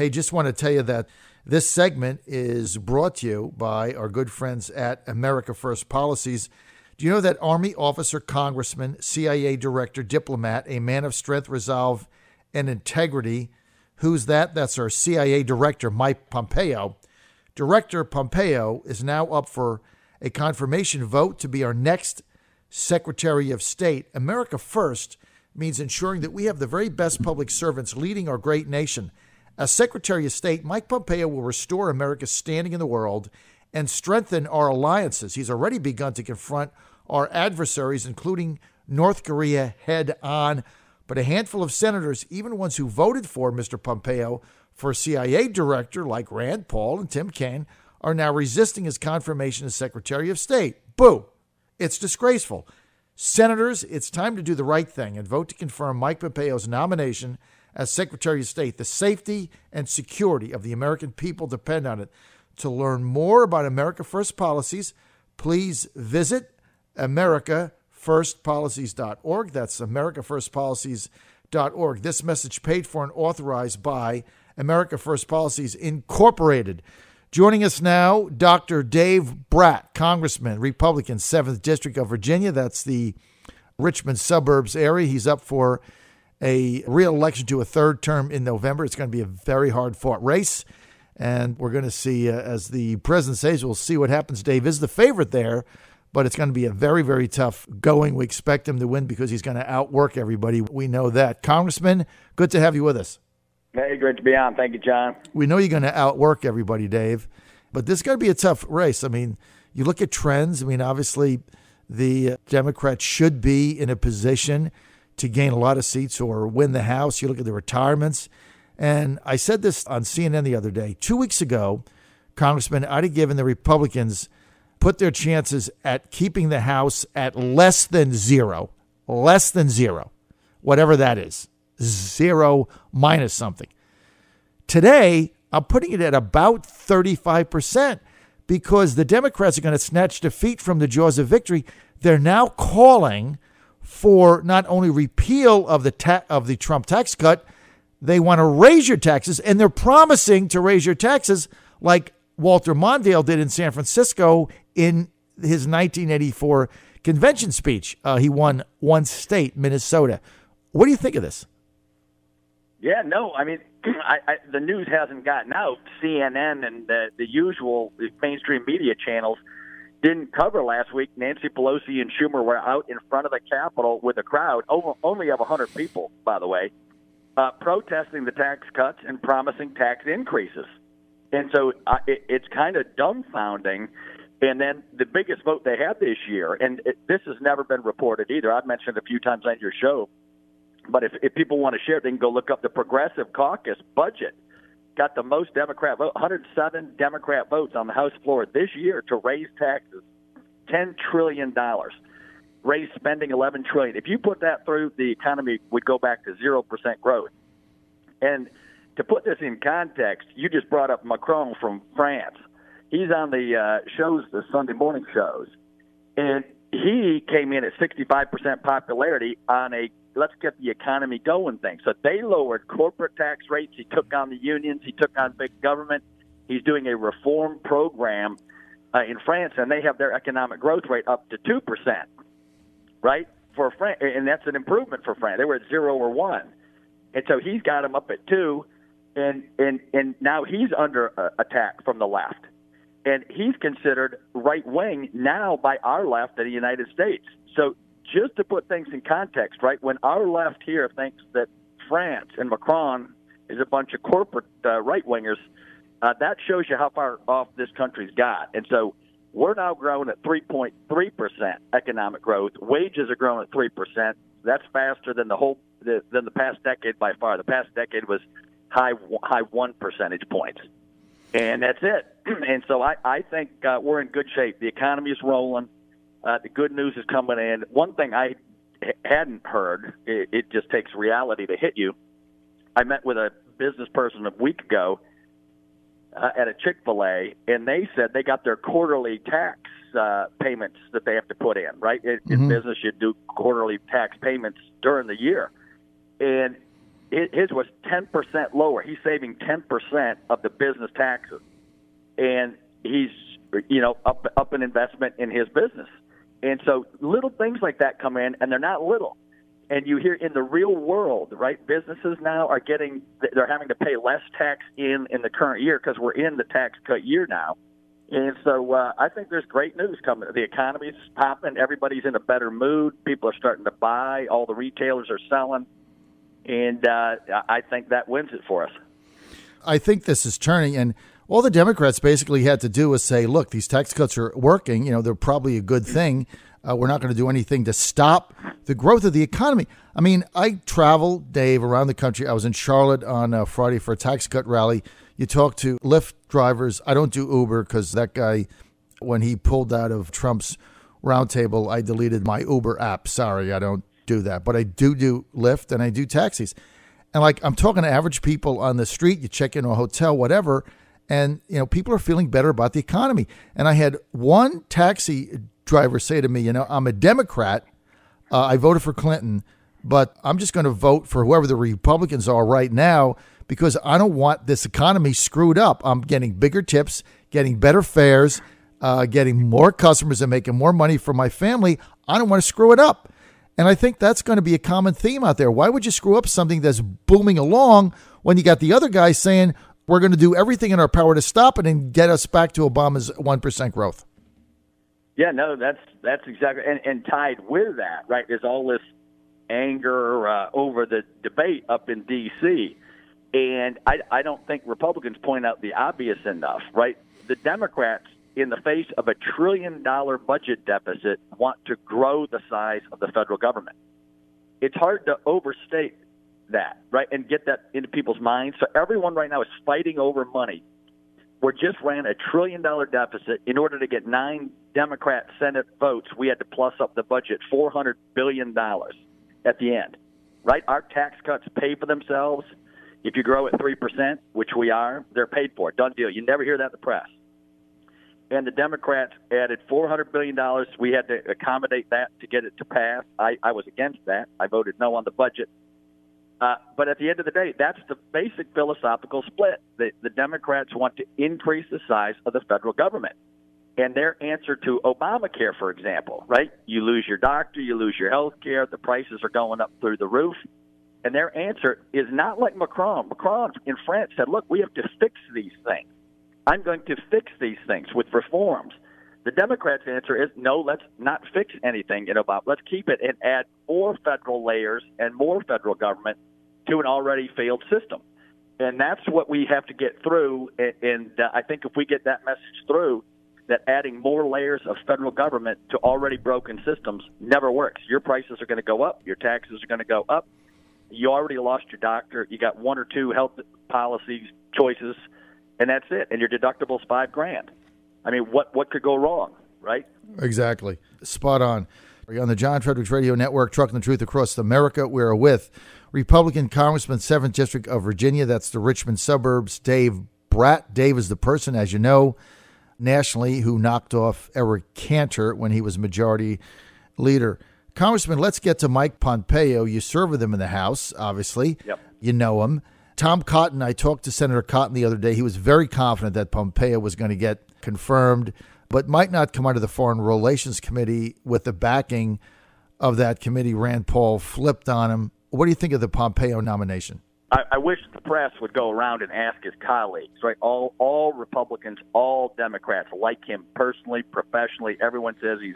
Hey, just want to tell you that this segment is brought to you by our good friends at America First Policies. Do you know that Army officer, congressman, CIA director, diplomat, a man of strength, resolve, and integrity? Who's that? That's our CIA director, Mike Pompeo. Director Pompeo is now up for a confirmation vote to be our next Secretary of State. America First means ensuring that we have the very best public servants leading our great nation. As Secretary of State, Mike Pompeo will restore America's standing in the world and strengthen our alliances. He's already begun to confront our adversaries, including North Korea, head on. But a handful of senators, even ones who voted for Mr. Pompeo for CIA director like Rand Paul and Tim Kaine, are now resisting his confirmation as Secretary of State. Boo! It's disgraceful. Senators, it's time to do the right thing and vote to confirm Mike Pompeo's nomination as Secretary of State. The safety and security of the American people depend on it. To learn more about America First policies, please visit AmericaFirstPolicies.org. That's AmericaFirstPolicies.org. This message paid for and authorized by America First Policies Incorporated. Joining us now, Dr. Dave Brat, Congressman, Republican, 7th District of Virginia. That's the Richmond suburbs area. He's up for a re-election to a third term in November. It's going to be a very hard-fought race. And we're going to see, as the president says, we'll see what happens. Dave is the favorite there, but it's going to be a very, very tough going. We expect him to win because he's going to outwork everybody. We know that. Congressman, good to have you with us. Hey, great to be on. Thank you, John. We know you're going to outwork everybody, Dave, but this is going to be a tough race. I mean, you look at trends. I mean, obviously, the Democrats should be in a position to gain a lot of seats or win the House. You look at the retirements. And I said this on CNN the other day. 2 weeks ago, Congressman, I'd have given the Republicans put their chances at keeping the House at less than zero, whatever that is. 0 minus something. Today, I'm putting it at about 35% because the Democrats are going to snatch defeat from the jaws of victory. They're now calling for not only repeal of the Trump tax cut, they want to raise your taxes, and they're promising to raise your taxes like Walter Mondale did in San Francisco in his 1984 convention speech. He won one state, Minnesota. What do you think of this? Yeah, no, I mean, the news hasn't gotten out. CNN and the usual mainstream media channels didn't cover last week. Nancy Pelosi and Schumer were out in front of the Capitol with a crowd, only of 100 people, by the way, protesting the tax cuts and promising tax increases. And so it's kind of dumbfounding. And then the biggest vote they had this year, and this has never been reported either. I've mentioned it a few times on your show. But if people want to share it, they can go look up the Progressive Caucus budget. Got the most Democrat vote, 107 Democrat votes on the House floor this year to raise taxes, $10 trillion. Raise spending, $11 trillion. If you put that through, the economy would go back to 0% growth. And to put this in context, you just brought up Macron from France. He's on the shows, the Sunday morning shows, and he came in at 65% popularity on a let's get the economy going thing. So they lowered corporate tax rates. He took on the unions. He took on big government. He's doing a reform program in France, and they have their economic growth rate up to 2%, right, for France. And that's an improvement for France. They were at 0 or 1. And so he's got them up at 2, and now he's under attack from the left. And he's considered right-wing now by our left in the United States. So just to put things in context, right, when our left here thinks that France and Macron is a bunch of corporate right-wingers, that shows you how far off this country's got. And so we're now growing at 3.3% economic growth. Wages are growing at 3%. That's faster than than the past decade by far. The past decade was high 1 percentage points. And that's it. And so I think we're in good shape. The economy is rolling. The good news is coming in. One thing I hadn't heard, it just takes reality to hit you. I met with a business person a week ago at a Chick-fil-A, and they said they got their quarterly tax payments that they have to put in, right? In business, you do quarterly tax payments during the year. And his was 10% lower. He's saving 10% of the business taxes, and he's up an investment in his business. And so little things like that come in, and they're not little. And you hear in the real world, right? Businesses now they're having to pay less tax in the current year because we're in the tax cut year now. And so I think there's great news coming. The economy's popping. Everybody's in a better mood. People are starting to buy. All the retailers are selling. And I think that wins it for us. I think this is turning, and all the Democrats basically had to do was say, look, these tax cuts are working. They're probably a good thing. We're not going to do anything to stop the growth of the economy. I mean, I travel, Dave, around the country. I was in Charlotte on Friday for a tax cut rally. You talk to Lyft drivers. I don't do Uber because that guy, when he pulled out of Trump's roundtable, I deleted my Uber app. Sorry, I don't do that. But I do Lyft and I do taxis. And I'm talking to average people on the street. You check into a hotel, whatever, and people are feeling better about the economy. And I had one taxi driver say to me, I'm a Democrat. I voted for Clinton, but I'm just going to vote for whoever the Republicans are right now because I don't want this economy screwed up. I'm getting bigger tips, getting better fares, getting more customers and making more money for my family. I don't want to screw it up. And I think that's going to be a common theme out there. Why would you screw up something that's booming along when you got the other guy saying we're going to do everything in our power to stop it and get us back to Obama's 1% growth? Yeah, no, that's exactly, and tied with that, right, is all this anger over the debate up in D.C., and I don't think Republicans point out the obvious enough, right? The Democrats, in the face of $1 trillion budget deficit, want to grow the size of the federal government. It's hard to overstate that, right, and get that into people's minds. So everyone right now is fighting over money. We just ran $1 trillion deficit. In order to get 9 Democrat Senate votes, we had to plus up the budget $400 billion at the end, right? Our tax cuts pay for themselves. If you grow at 3%, which we are, they're paid for. Done deal. You never hear that in the press. And the Democrats added $400 billion. We had to accommodate that to get it to pass. I was against that. I voted no on the budget. But at the end of the day, that's the basic philosophical split. The Democrats want to increase the size of the federal government. And their answer to Obamacare, for example, right? You lose your doctor, you lose your health care, the prices are going up through the roof. And their answer is not like Macron. Macron in France said, look, we have to fix these things. I'm going to fix these things with reforms. The Democrats' answer is, no, let's not fix anything in Obama. Let's keep it and add more federal layers and more federal government to an already failed system. And that's what we have to get through. And I think if we get that message through, that adding more layers of federal government to already broken systems never works. Your prices are going to go up. Your taxes are going to go up. You already lost your doctor. You got 1 or 2 health policies choices, and that's it. And your deductible's $5,000. I mean, what could go wrong, right? Exactly. Spot on. On the John Frederick Radio Network, Trucking the Truth Across America, we're with Republican Congressman, 7th District of Virginia. That's the Richmond suburbs, Dave Brat. Dave is the person, as you know, nationally, who knocked off Eric Cantor when he was majority leader. Congressman, let's get to Mike Pompeo. You serve with him in the House, obviously. Yep. You know him. Tom Cotton, I talked to Senator Cotton the other day. He was very confident that Pompeo was going to get confirmed, but might not come out of the Foreign Relations Committee with the backing of that committee. Rand Paul flipped on him. What do you think of the Pompeo nomination? I wish the press would go around and ask his colleagues, right? All Republicans, all Democrats like him personally, professionally. Everyone says he's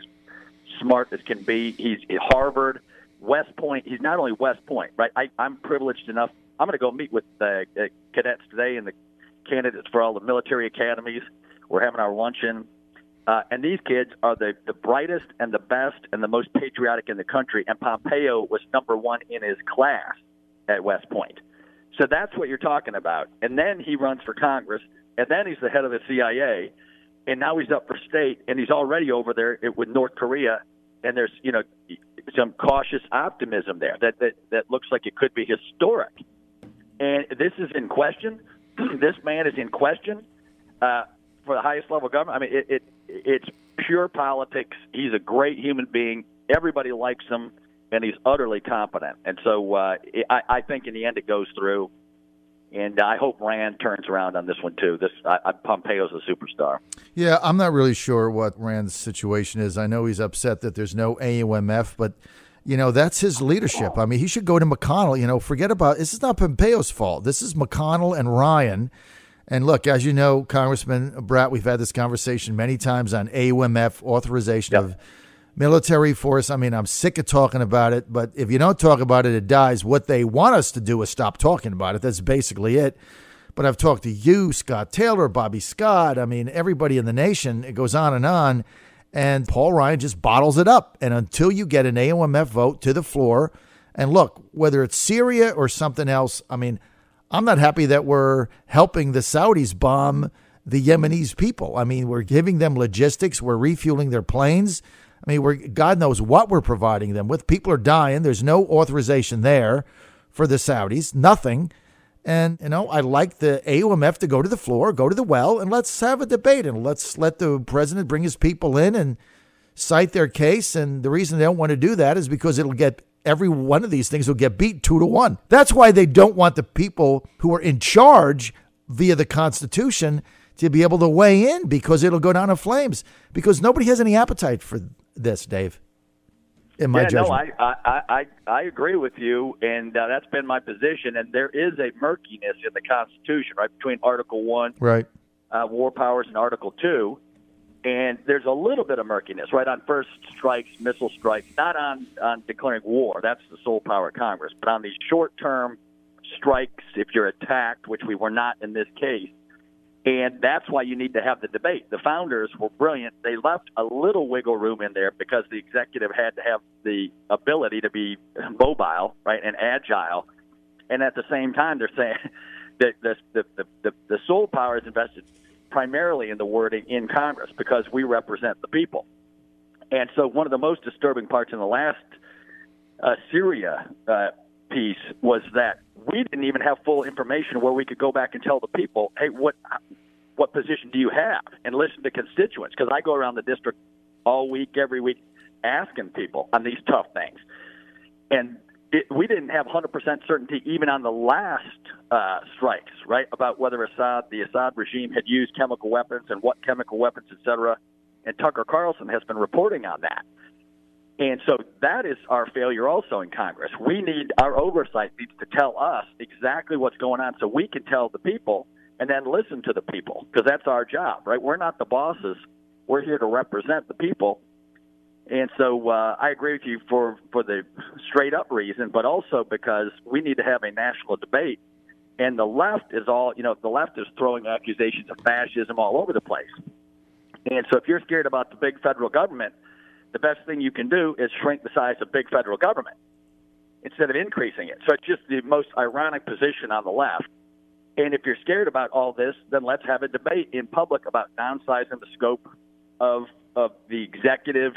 smart as can be. He's at Harvard, West Point. He's not only West Point, right? I'm privileged enough. I'm going to go meet with the cadets today and the candidates for all the military academies. We're having our luncheon. And these kids are the brightest and the best and the most patriotic in the country. And Pompeo was number 1 in his class at West Point. So that's what you're talking about. And then he runs for Congress, and then he's the head of the CIA, and now he's up for state, and he's already over there with North Korea, and there's some cautious optimism there that looks like it could be historic. And this is in question. This man is in question for the highest level of government. I mean, it's pure politics. He's a great human being. Everybody likes him. and he's utterly competent. And so I think in the end it goes through, and I hope Rand turns around on this one too. Pompeo's a superstar. Yeah, I'm not really sure what Rand's situation is. I know he's upset that there's no AUMF, but that's his leadership. I mean, he should go to McConnell. Forget about this. Is not Pompeo's fault. This is McConnell and Ryan. And look, as you know, Congressman Brat, we've had this conversation many times on AUMF authorization of military force. I mean, I'm sick of talking about it, but if you don't talk about it, it dies. What they want us to do is stop talking about it. That's basically it. But I've talked to you, Scott Taylor, Bobby Scott. I mean, everybody in the nation. It goes on. And Paul Ryan just bottles it up. And until you get an AUMF vote to the floor, and look, whether it's Syria or something else, I mean, I'm not happy that we're helping the Saudis bomb the Yemenis people. I mean, we're giving them logistics. We're refueling their planes. I mean, God knows what we're providing them with. People are dying. There's no authorization there for the Saudis, nothing. And, I like the AUMF to go to the floor, go to the well, and let's have a debate. And let's let the president bring his people in and cite their case. And the reason they don't want to do that is because every one of these things will get beat 2-1. That's why they don't want the people who are in charge via the Constitution to be able to weigh in, because it'll go down in flames, because nobody has any appetite for this, Dave, in my judgment. No, I agree with you, and that's been my position. And there is a murkiness in the Constitution, right, between Article 1, right, war powers, and Article 2. And there's a little bit of murkiness, right, on first strikes, missile strikes, not on declaring war. That's the sole power of Congress. But on these short-term strikes, if you're attacked, which we were not in this case, and that's why you need to have the debate. The founders were brilliant. They left a little wiggle room in there because the executive had to have the ability to be mobile, right, and agile. And at the same time, they're saying that the sole power is invested primarily in the wording in Congress because we represent the people. And so one of the most disturbing parts in the last Syria piece was that we didn't even have full information where we could go back and tell the people, hey, what position do you have? And listen to constituents, because I go around the district all week, every week, asking people on these tough things. And we didn't have 100% certainty even on the last strikes, right, about whether the Assad regime had used chemical weapons and what chemical weapons, et cetera. And Tucker Carlson has been reporting on that. And so that is our failure also in Congress. Our oversight needs to tell us exactly what's going on so we can tell the people and then listen to the people, because that's our job, right? We're not the bosses. We're here to represent the people. And so I agree with you for the straight-up reason, but also because we need to have a national debate. And the left is throwing accusations of fascism all over the place. And so if you're scared about the big federal government, the best thing you can do is shrink the size of big federal government instead of increasing it. So it's just the most ironic position on the left. And if you're scared about all this, then let's have a debate in public about downsizing the scope of the executive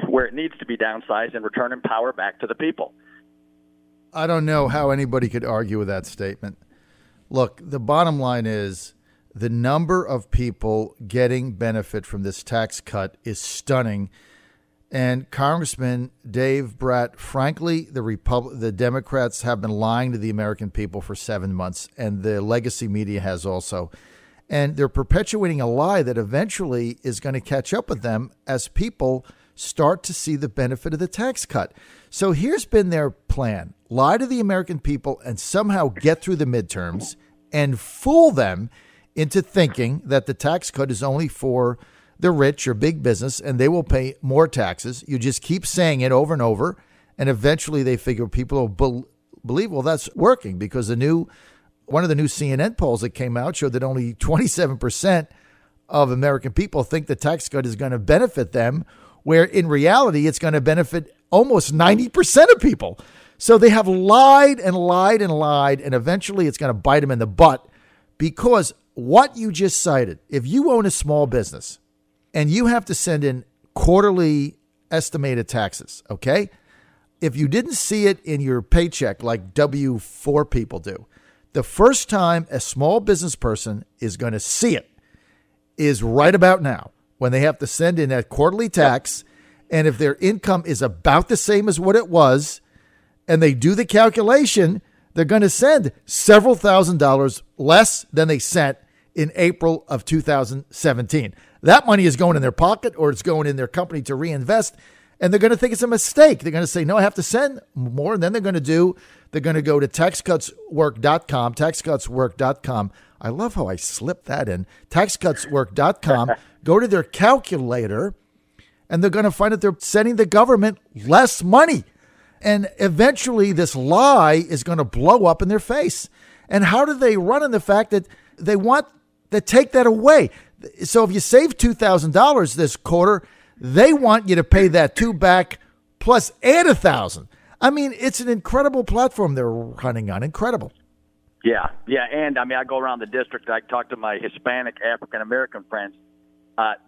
where it needs to be downsized and returning power back to the people. I don't know how anybody could argue with that statement. Look, the bottom line is the number of people getting benefit from this tax cut is stunning. And Congressman Dave Brat, frankly, the Democrats have been lying to the American people for 7 months, and the legacy media has also. And they're perpetuating a lie that eventually is going to catch up with them as people start to see the benefit of the tax cut. So here's been their plan: lie to the American people and somehow get through the midterms and fool them into thinking that the tax cut is only for the rich or big business and they will pay more taxes. You just keep saying it over and over, and eventually they figure people will believe, well, that's working, because one of the new CNN polls that came out showed that only 27% of American people think the tax cut is going to benefit them, where in reality it's going to benefit almost 90% of people. So they have lied and lied and lied, and eventually it's going to bite them in the butt, because what you just cited, if you own a small business and you have to send in quarterly estimated taxes, okay? If you didn't see it in your paycheck like W-4 people do, the first time a small business person is going to see it is right about now, when they have to send in that quarterly tax And if their income is about the same as what it was, and they do the calculation, they're going to send several $1,000s less than they sent in April of 2017. That money is going in their pocket, or it's going in their company to reinvest, and they're going to think it's a mistake. They're going to say, no, I have to send more. And then they're going to go to taxcutswork.com, taxcutswork.com. I love how I slipped that in. Taxcutswork.com, go to their calculator, and they're going to find that they're sending the government less money. And eventually this lie is going to blow up in their face. And how do they run in the fact that they want to take that away? So if you save $2,000 this quarter, they want you to pay that $2,000 back plus add $1,000. I mean, it's an incredible platform they're running on. Incredible. Yeah. And I mean, I go around the district. I talk to my Hispanic African-American friends.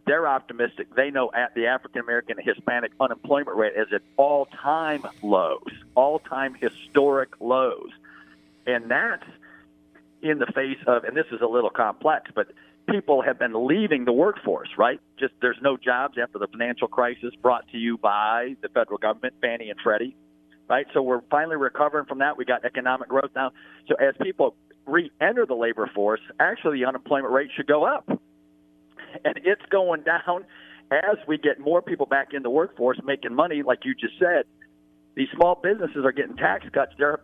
They're optimistic. They know the African-American and Hispanic unemployment rate is at all-time lows, all-time historic lows. And that's in the face of, and this is a little complex, but people have been leaving the workforce, right? Just there's no jobs after the financial crisis brought to you by the federal government, Fannie and Freddie, right? So we're finally recovering from that. We got economic growth now. So as people re-enter the labor force, actually the unemployment rate should go up. And it's going down as we get more people back in the workforce making money, like you just said. These small businesses are getting tax cuts. They're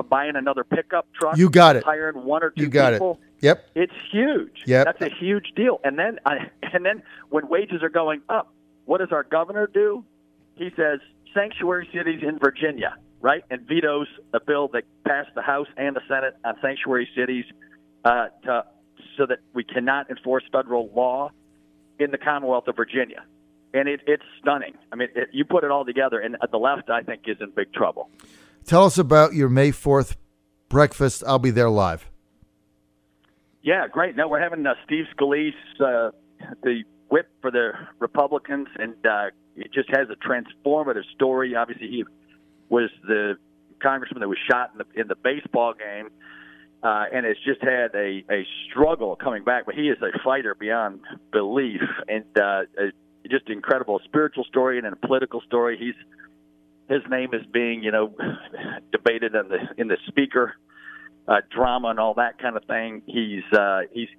buying another pickup truck. You got it. Hiring one or two you got people. It. Yep. It's huge. Yep. That's a huge deal. And then when wages are going up, what does our governor do? He says sanctuary cities in Virginia, right? And vetoes a bill that passed the House and the Senate on sanctuary cities so that we cannot enforce federal law in the Commonwealth of Virginia. And it's stunning. I mean, you put it all together, and the left, I think, is in big trouble. Tell us about your May 4th breakfast. I'll be there live. Yeah, great. No, we're having Steve Scalise, the whip for the Republicans, and it just has a transformative story. Obviously, he was the congressman that was shot in the baseball game, and has just had a struggle coming back. But he is a fighter beyond belief, and just incredible spiritual story and a political story. His name is being, debated in the speaker drama and all that kind of thing. He's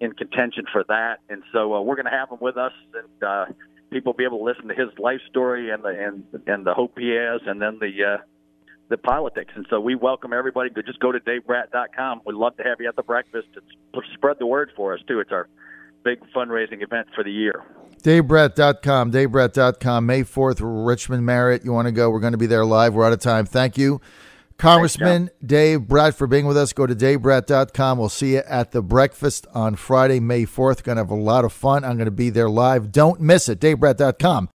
in contention for that, and so we're going to have him with us, and people will be able to listen to his life story and the hope he has, and then the politics. And so we welcome everybody to just go to DaveBrat.com. We'd love to have you at the breakfast and spread the word for us too. It's our big fundraising event for the year. DaveBrat.com, DaveBrat.com, May 4th, Richmond Marriott. You want to go? We're going to be there live. We're out of time. Thank you, Congressman Thanks, Dave Brat, for being with us. Go to DaveBrat.com. We'll see you at the breakfast on Friday, May 4th. Going to have a lot of fun. I'm going to be there live. Don't miss it. DaveBrat.com.